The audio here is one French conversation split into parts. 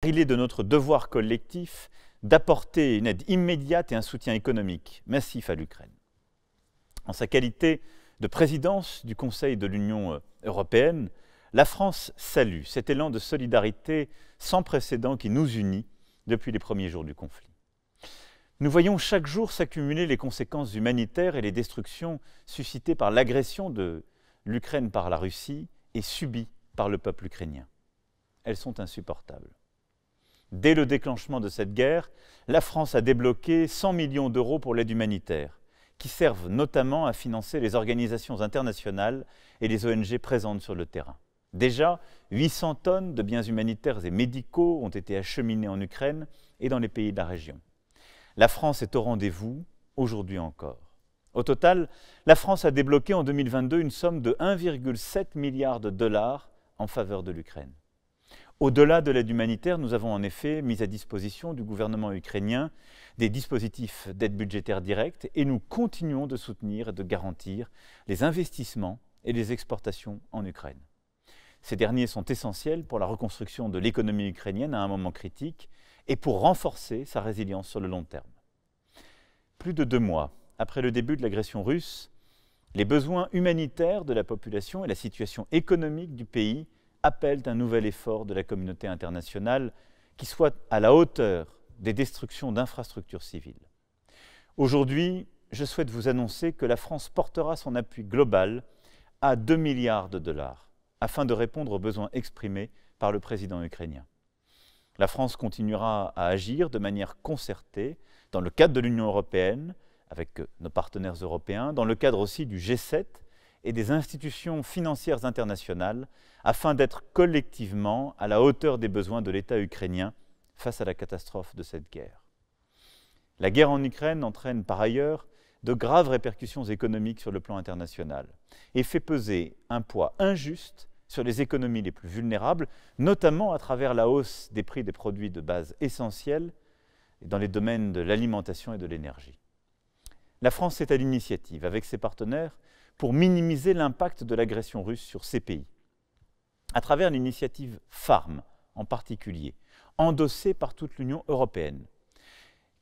Il est de notre devoir collectif d'apporter une aide immédiate et un soutien économique massif à l'Ukraine. En sa qualité de présidence du Conseil de l'Union européenne, la France salue cet élan de solidarité sans précédent qui nous unit depuis les premiers jours du conflit. Nous voyons chaque jour s'accumuler les conséquences humanitaires et les destructions suscitées par l'agression de l'Ukraine par la Russie et subies par le peuple ukrainien. Elles sont insupportables. Dès le déclenchement de cette guerre, la France a débloqué 100 millions d'euros pour l'aide humanitaire, qui servent notamment à financer les organisations internationales et les ONG présentes sur le terrain. Déjà, 800 tonnes de biens humanitaires et médicaux ont été acheminés en Ukraine et dans les pays de la région. La France est au rendez-vous, aujourd'hui encore. Au total, la France a débloqué en 2022 une somme de 1,7 milliard de dollars en faveur de l'Ukraine. Au-delà de l'aide humanitaire, nous avons en effet mis à disposition du gouvernement ukrainien des dispositifs d'aide budgétaire directe et nous continuons de soutenir et de garantir les investissements et les exportations en Ukraine. Ces derniers sont essentiels pour la reconstruction de l'économie ukrainienne à un moment critique et pour renforcer sa résilience sur le long terme. Plus de 2 mois après le début de l'agression russe, les besoins humanitaires de la population et la situation économique du pays appellent un nouvel effort de la communauté internationale qui soit à la hauteur des destructions d'infrastructures civiles. Aujourd'hui, je souhaite vous annoncer que la France portera son appui global à 2 milliards de dollars afin de répondre aux besoins exprimés par le président ukrainien. La France continuera à agir de manière concertée dans le cadre de l'Union européenne, avec nos partenaires européens, dans le cadre aussi du G7 et des institutions financières internationales, afin d'être collectivement à la hauteur des besoins de l'État ukrainien face à la catastrophe de cette guerre. La guerre en Ukraine entraîne par ailleurs de graves répercussions économiques sur le plan international et fait peser un poids injuste sur les économies les plus vulnérables, notamment à travers la hausse des prix des produits de base essentiels dans les domaines de l'alimentation et de l'énergie. La France est à l'initiative, avec ses partenaires, pour minimiser l'impact de l'agression russe sur ces pays, à travers l'initiative FARM en particulier, endossée par toute l'Union européenne,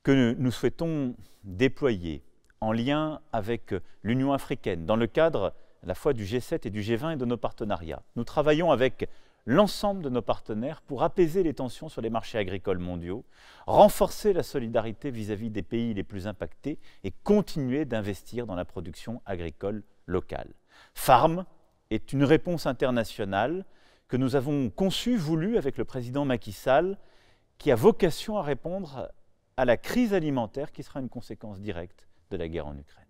que nous souhaitons déployer en lien avec l'Union africaine, dans le cadre à la fois du G7 et du G20 et de nos partenariats. Nous travaillons avec l'ensemble de nos partenaires pour apaiser les tensions sur les marchés agricoles mondiaux, renforcer la solidarité vis-à-vis des pays les plus impactés et continuer d'investir dans la production agricole locale. FARM est une réponse internationale que nous avons conçue, voulue avec le président Macky Sall, qui a vocation à répondre à la crise alimentaire qui sera une conséquence directe de la guerre en Ukraine.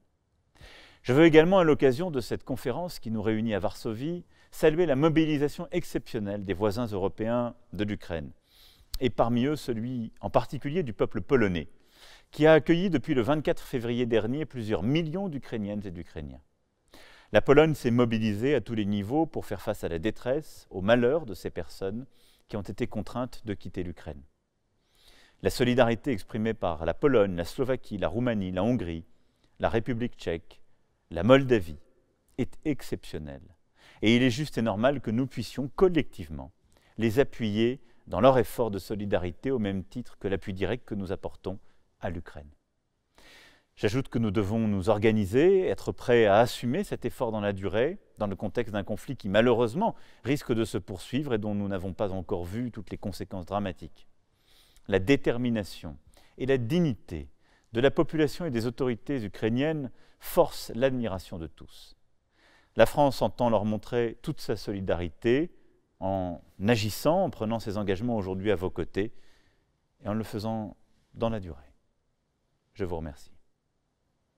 Je veux également, à l'occasion de cette conférence qui nous réunit à Varsovie, saluer la mobilisation exceptionnelle des voisins européens de l'Ukraine, et parmi eux celui en particulier du peuple polonais, qui a accueilli depuis le 24 février dernier plusieurs millions d'Ukrainiennes et d'Ukrainiens. La Pologne s'est mobilisée à tous les niveaux pour faire face à la détresse, au malheur de ces personnes qui ont été contraintes de quitter l'Ukraine. La solidarité exprimée par la Pologne, la Slovaquie, la Roumanie, la Hongrie, la République tchèque, la Moldavie est exceptionnelle. Et il est juste et normal que nous puissions collectivement les appuyer dans leur effort de solidarité au même titre que l'appui direct que nous apportons à l'Ukraine. J'ajoute que nous devons nous organiser, être prêts à assumer cet effort dans la durée, dans le contexte d'un conflit qui malheureusement risque de se poursuivre et dont nous n'avons pas encore vu toutes les conséquences dramatiques. La détermination et la dignité de la population et des autorités ukrainiennes forcent l'admiration de tous. La France entend leur montrer toute sa solidarité en agissant, en prenant ses engagements aujourd'hui à vos côtés et en le faisant dans la durée. Je vous remercie.